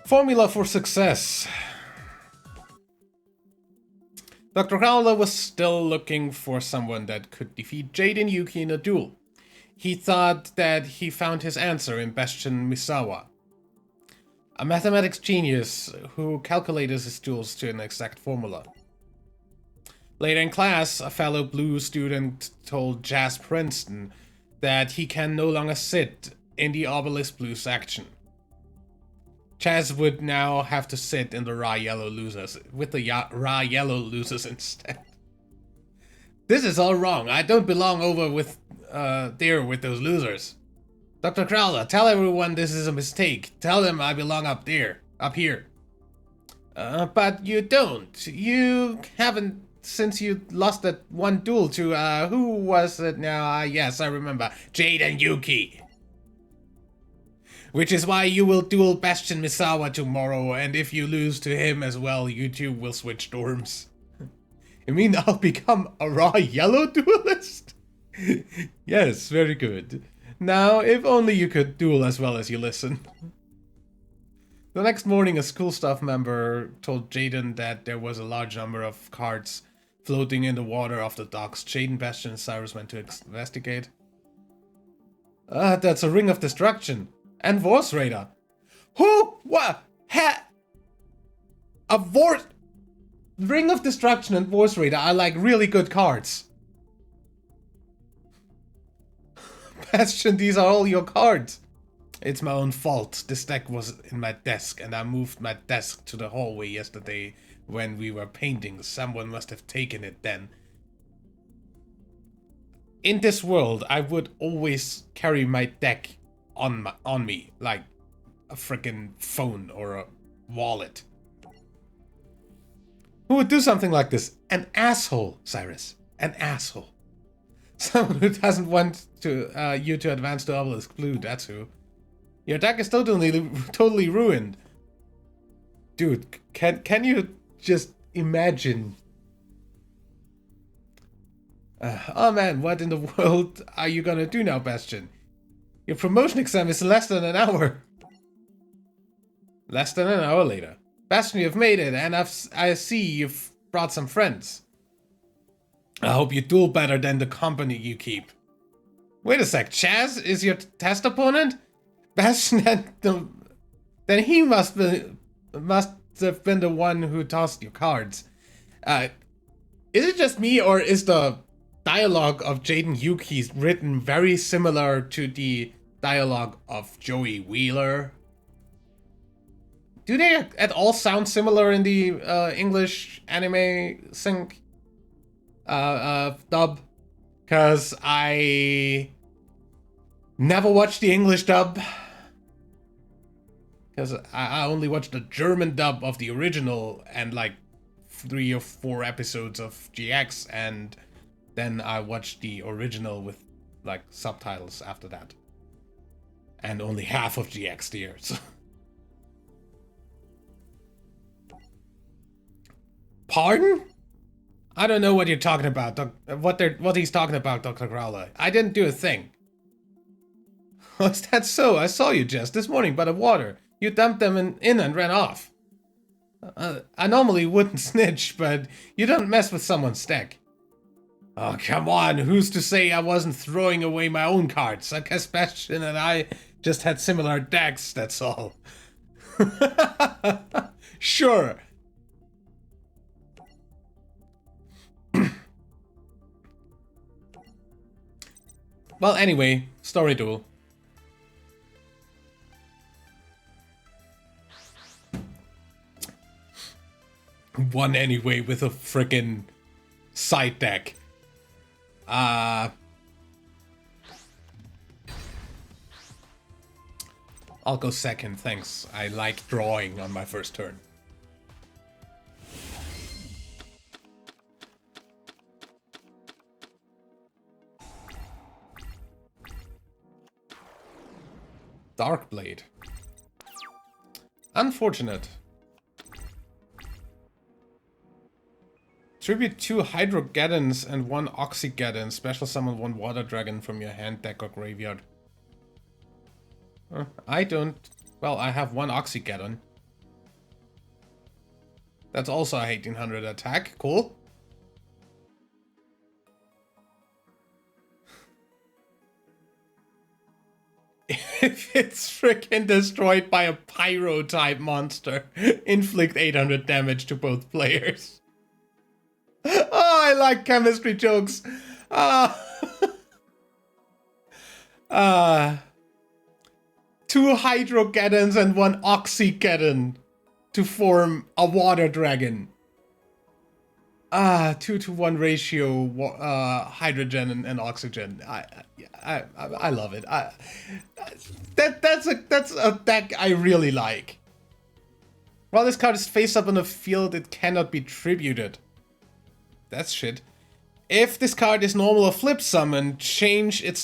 Formula for success. Dr. Crowler was still looking for someone that could defeat Jade and Yuki in a duel. He thought that he found his answer in Bastion Misawa, a mathematics genius who calculated his duels to an exact formula. Later in class, a fellow blue student told Jazz Princeton that he can no longer sit in the Obelisk Blue section. Chaz would now have to sit in the raw yellow losers, with the raw yellow losers instead. This is all wrong. I don't belong over with there with those losers. Dr. Crowler, tell everyone this is a mistake. Tell them I belong up here. But you don't. You haven't since you lost that one duel to who was it now? Yes, I remember. Jade and Yuki. Which is why you will duel Bastion Misawa tomorrow, and if you lose to him as well, you two will switch dorms. You mean I'll become a raw yellow duelist? Yes, very good. Now, if only you could duel as well as you listen. The next morning, a school staff member told Jaden that there was a large number of cards floating in the water off the docks. Jaden, Bastion, and Cyrus went to investigate. That's a ring of destruction. And Vorse Raider. Who? What? A Vorse... Ring of Destruction and Vorse Raider are like really good cards. Bastion, these are all your cards. It's my own fault. This deck was in my desk and I moved my desk to the hallway yesterday when we were painting. Someone must have taken it then. In this world, I would always carry my deck on me, like a freaking phone or a wallet. Who would do something like this? An asshole, Cyrus. An asshole. Someone who doesn't want to you to advance to Obelisk Blue, that's who. Your deck is totally ruined. Dude, can you just imagine? Oh man, what in the world are you gonna do now, Bastion? Your promotion exam is in less than an hour. Less than an hour later. Bastion, you've made it, and I see you've brought some friends. I hope you duel better than the company you keep. Wait a sec, Chaz is your test opponent? Bastion, then he must have been the one who tossed your cards. Is it just me, or is the dialogue of Jaden Yuki written very similar to the dialogue of Joey Wheeler? Do they at all sound similar in the English anime sync dub? Because I never watched the English dub. Because I only watched the German dub of the original and like 3 or 4 episodes of GX, and then I watched the original with like subtitles after that. And only half of GX there, so. Pardon? I don't know what you're talking about, what he's talking about, Dr. Growler. I didn't do a thing. Oh, is that so? I saw you just this morning by the water. You dumped them in and ran off. I normally wouldn't snitch, but you don't mess with someone's deck. Oh, come on. Who's to say I wasn't throwing away my own cards? I guess Bastion and I just had similar decks, that's all. Sure. Well, anyway, story duel. Won anyway with a frickin' side deck. I'll go second, thanks. I like drawing on my first turn. Darkblade. Unfortunate. Tribute 2 Hydrogeddons and 1 Oxygeddon. Special summon 1 Water Dragon from your hand, deck, or graveyard. I don't... Well, I have 1 Oxygeddon. That's also a 1800 attack. Cool. If it's freaking destroyed by a pyro type monster, inflict 800 damage to both players. Oh, I like chemistry jokes. Two Hydrogeddons and one Oxygeddon to form a water dragon. 2-to-1 ratio, hydrogen and oxygen. I love it. That's a deck I really like. While this card is face up on the field, it cannot be tributed. That's shit. If this card is normal or flip summon, change this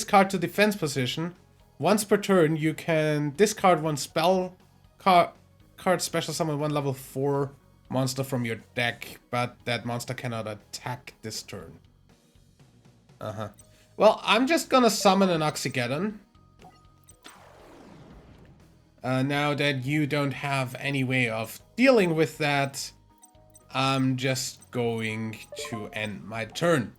card to defense position. Once per turn, you can discard one spell card special summon one level 4 monster from your deck, but that monster cannot attack this turn. Well, I'm just gonna summon an Oxygeddon. Now that you don't have any way of dealing with that, I'm just going to end my turn.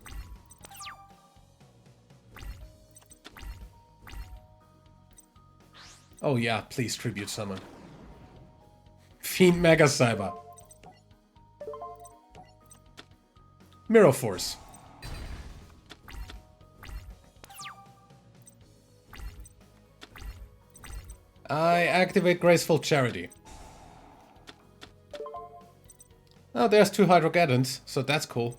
Oh yeah, please tribute summon. Fiend Mega Cyber. Mirror Force. I activate Graceful Charity. Oh, there's 2 Hydrogeddons, so that's cool.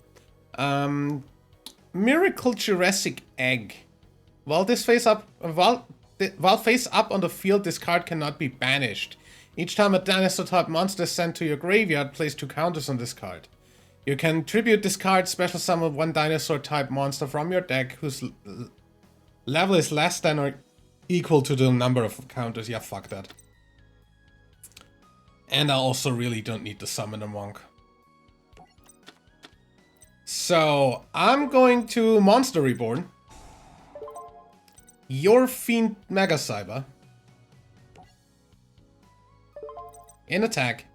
Miracle Jurassic Egg. While face up on the field, this card cannot be banished. Each time a dinosaur type monster is sent to your graveyard, place 2 counters on this card. You can tribute this card, special summon 1 dinosaur type monster from your deck whose level is less than or equal to the number of counters. Yeah, fuck that. And I also really don't need to summon a monk. So, I'm going to Monster Reborn. Your Fiend Mega Cyber. In attack.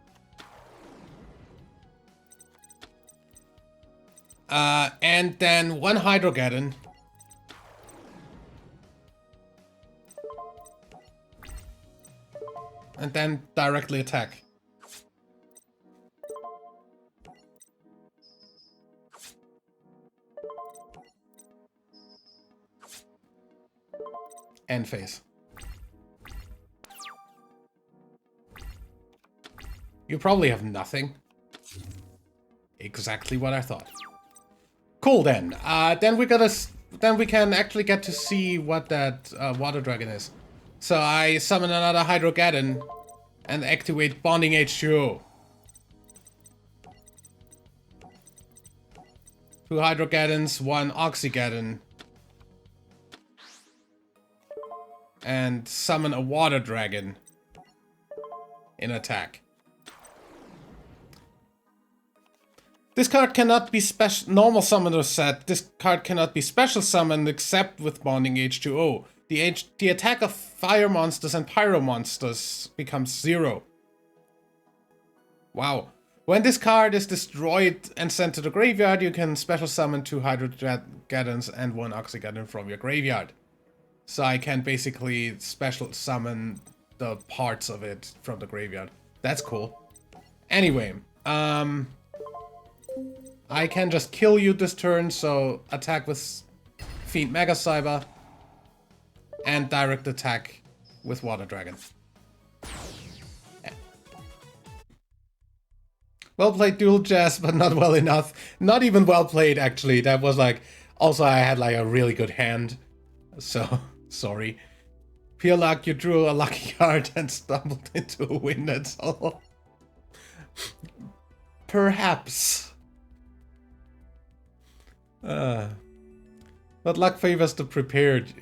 And then 1 Hydrogeddon. And then directly attack. End phase. You probably have nothing. Exactly what I thought. Cool then. Then we can actually get to see what that water dragon is. So I summon another Hydrogeddon and activate Bonding H2O. 2 Hydrogeddons, 1 Oxygeddon. And summon a water dragon in attack. This card cannot be normal summoner set. This card cannot be special summoned except with Bonding H2O. The attack of fire monsters and pyro monsters becomes 0. Wow. When this card is destroyed and sent to the graveyard, you can special summon 2 Hydrogeddons and 1 Oxygeddon from your graveyard. So I can basically special summon the parts of it from the graveyard. That's cool. Anyway, I can just kill you this turn, so attack with Fiend Mega Cyber and direct attack with Water Dragon. Well played, Dual Jazz, but not well enough. Not even well played, actually. That was like... Also, I had like a really good hand. So, sorry. Pure luck, you drew a lucky card and stumbled into a win, that's all. Perhaps. But luck favors the prepared.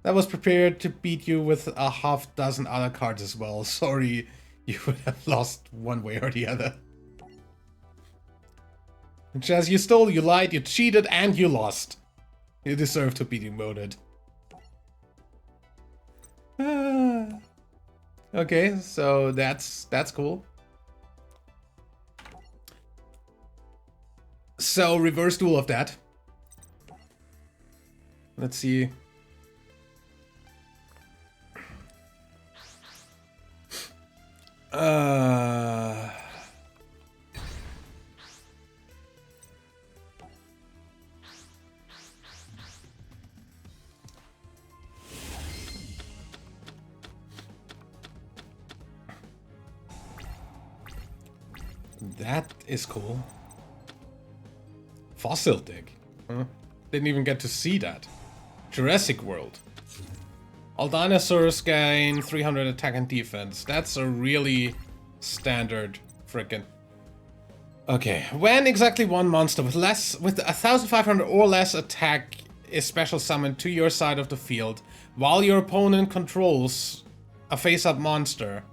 That was prepared to beat you with a half dozen other cards as well. Sorry, you would have lost one way or the other. Chaz, you stole, you lied, you cheated, and you lost. You deserve to be demoted. Okay, so that's cool. So reverse duel of that. Let's see. That is cool. Fossil dig. Huh? Didn't even get to see that. Jurassic World. All dinosaurs gain 300 attack and defense. That's a really standard frickin'. Okay, when exactly one monster with 1,500 or less attack is special summoned to your side of the field, while your opponent controls a face-up monster,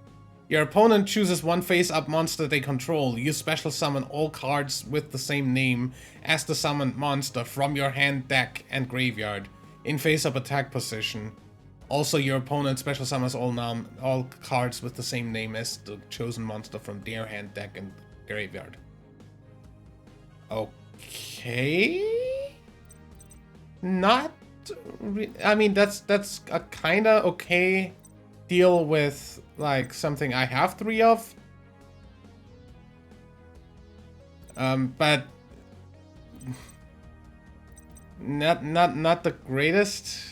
your opponent chooses one face-up monster they control. You special summon all cards with the same name as the summoned monster from your hand, deck, and graveyard in face-up attack position. Also, your opponent special summons all cards with the same name as the chosen monster from their hand, deck, and graveyard. Okay. Not. I mean, that's a kind of okay deal with like something I have 3 of. But not the greatest.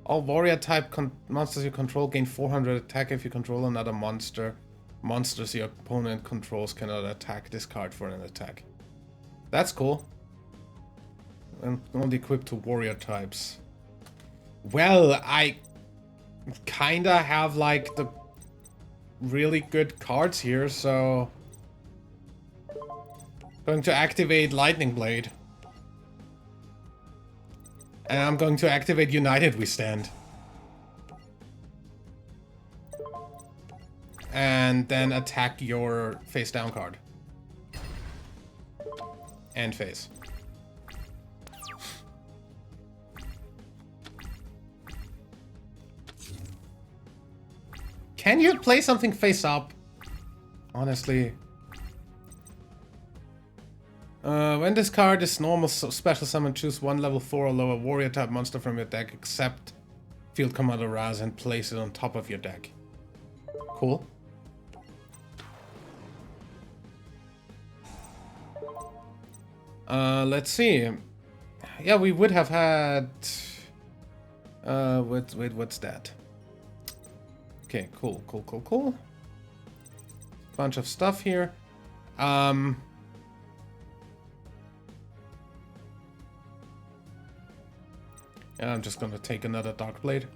All warrior type monsters you control gain 400 attack if you control another monster. Monsters your opponent controls cannot attack this card for an attack. That's cool. And only equipped to warrior types. Well, I kinda have like the really good cards here, so going to activate Lightning Blade. And I'm going to activate United We Stand. And then attack your face down card. And face. Can you play something face up? Honestly. When this card is normal special summon, choose one level 4 or lower warrior type monster from your deck except Field Commander Raz and place it on top of your deck. Cool. Let's see. Yeah, we would have had... wait, what's that? Okay, cool. Bunch of stuff here. I'm just gonna take another Dark Blade.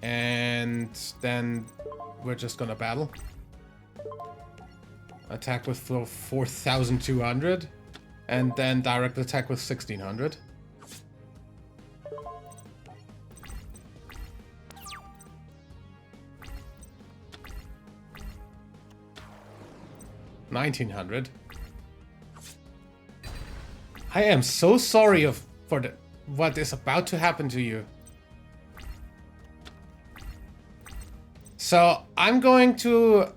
And then we're just gonna battle. Attack with 4,200. And then direct attack with 1,600. $1,900. I am so sorry for what is about to happen to you. So I'm going to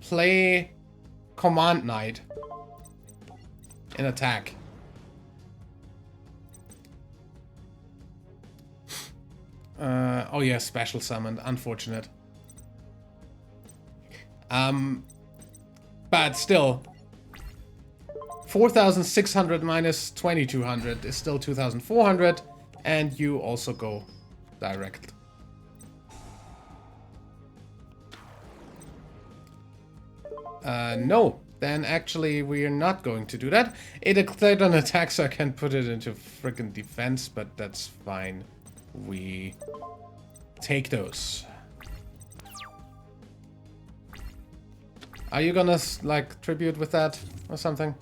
play Command Knight in attack. Oh yeah, special summoned. Unfortunate. But still, 4,600 minus 2,200 is still 2,400, and you also go direct. No, then actually we are not going to do that. It declared an attack, so I can put it into freaking defense, but that's fine. We take those. Are you gonna, like, tribute with that or something?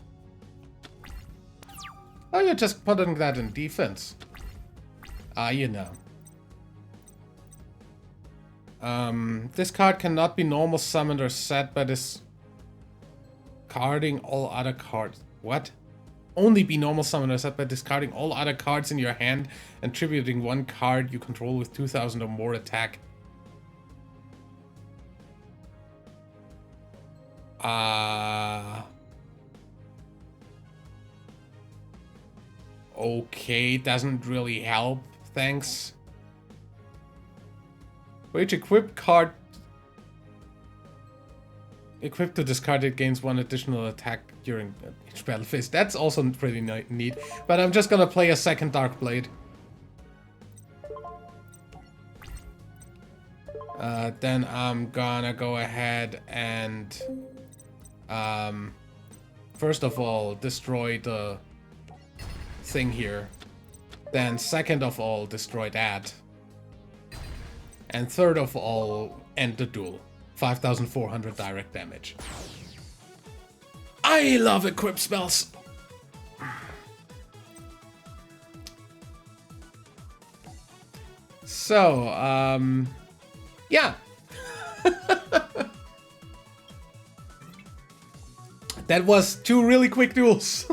Oh, you're just putting that in defense. Ah, you know. This card cannot be normal summoned or set by discarding all other cards. What? Only be normal summoned or set by discarding all other cards in your hand and tributing one card you control with 2000 or more attack. Okay, doesn't really help. Thanks. Which equipped card equipped to discard it gains one additional attack during each battle phase. That's also pretty neat. But I'm just gonna play a second Dark Blade. Then I'm gonna go ahead and first of all destroy the thing here. Then second of all destroy that. And third of all end the duel. 5,400 direct damage. I love equip spells. So, yeah. That was 2 really quick duels.